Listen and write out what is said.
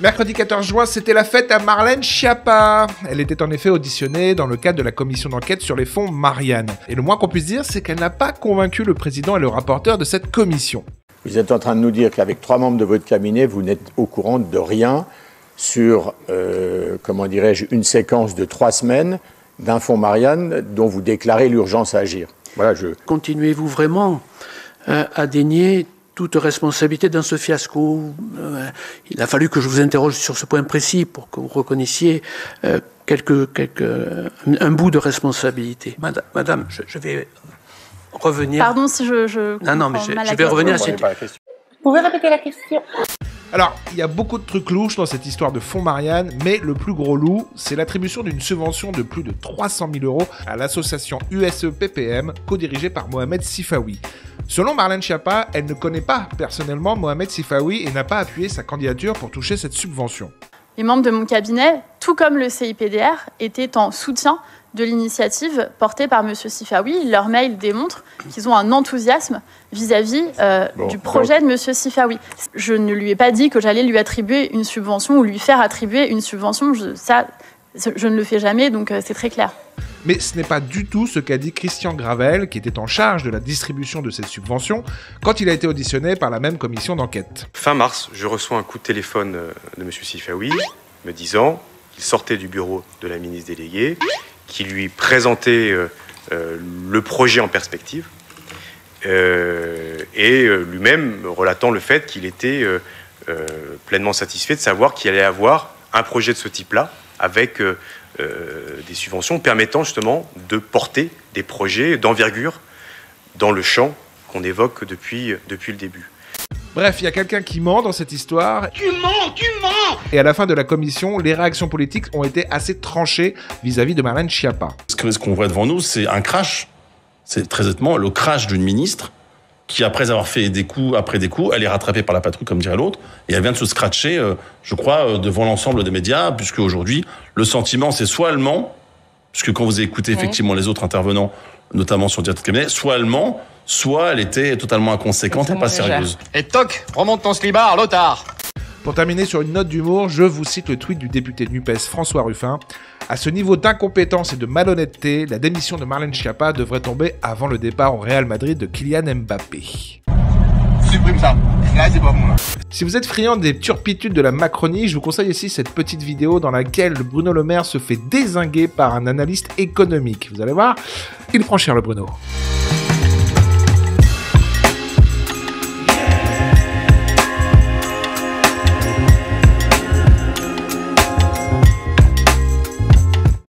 Mercredi 14 juin, c'était la fête à Marlène Schiappa. Elle était en effet auditionnée dans le cadre de la commission d'enquête sur les fonds Marianne. Et le moins qu'on puisse dire, c'est qu'elle n'a pas convaincu le président et le rapporteur de cette commission. Vous êtes en train de nous dire qu'avec 3 membres de votre cabinet, vous n'êtes au courant de rien sur, comment dirais-je, une séquence de 3 semaines d'un fonds Marianne dont vous déclarez l'urgence à agir. Voilà, Continuez-vous vraiment à dénier toute responsabilité dans ce fiasco? Il a fallu que je vous interroge sur ce point précis pour que vous reconnaissiez un bout de responsabilité. Madame, je vais revenir... Pardon si je non, mais je vais revenir à cette... Vous pouvez répéter la question? Alors, il y a beaucoup de trucs louches dans cette histoire de fonds Marianne, mais le plus gros loup, c'est l'attribution d'une subvention de plus de 300 000 € à l'association USE-PPM, co-dirigée par Mohamed Sifawi. Selon Marlène Schiappa, elle ne connaît pas personnellement Mohamed Sifawi et n'a pas appuyé sa candidature pour toucher cette subvention. Les membres de mon cabinet, tout comme le CIPDR, étaient en soutien de l'initiative portée par M. Sifawi. Leur mail démontre qu'ils ont un enthousiasme vis-à-vis du projet de M. Sifawi. Je ne lui ai pas dit que j'allais lui attribuer une subvention ou lui faire attribuer une subvention. Je ne le fais jamais, donc c'est très clair. Mais ce n'est pas du tout ce qu'a dit Christian Gravel, qui était en charge de la distribution de cette subvention, quand il a été auditionné par la même commission d'enquête. Fin mars, je reçois un coup de téléphone de M. Sifawi, me disant qu'il sortait du bureau de la ministre déléguée, qui lui présentait le projet en perspective, et lui-même relatant le fait qu'il était pleinement satisfait de savoir qu'il allait avoir un projet de ce type-là, avec des subventions permettant justement de porter des projets d'envergure dans le champ qu'on évoque depuis le début. Bref, il y a quelqu'un qui ment dans cette histoire. Tu mens! Et à la fin de la commission, les réactions politiques ont été assez tranchées vis-à-vis de Marlène Schiappa. Ce qu'on voit devant nous, c'est un crash. C'est très honnêtement le crash d'une ministre qui, après avoir fait des coups après des coups, elle est rattrapée par la patrouille, comme dirait l'autre, et elle vient de se scratcher, je crois, devant l'ensemble des médias, puisque aujourd'hui, le sentiment, c'est soit elle ment, puisque quand vous écoutez effectivement les autres intervenants, notamment sur le directeur de cabinet, soit elle ment, soit elle était totalement inconséquente et pas sérieuse. Et toc, remonte ton slibard, Lothar. Pour terminer sur une note d'humour, je vous cite le tweet du député de NUPES François Ruffin. À ce niveau d'incompétence et de malhonnêteté, la démission de Marlène Schiappa devrait tomber avant le départ au Real Madrid de Kylian Mbappé. Supprime ça. Là, c'est pas bon, là. Si vous êtes friand des turpitudes de la Macronie, je vous conseille ici cette petite vidéo dans laquelle Bruno Le Maire se fait dézinguer par un analyste économique. Vous allez voir, il prend cher le Bruno.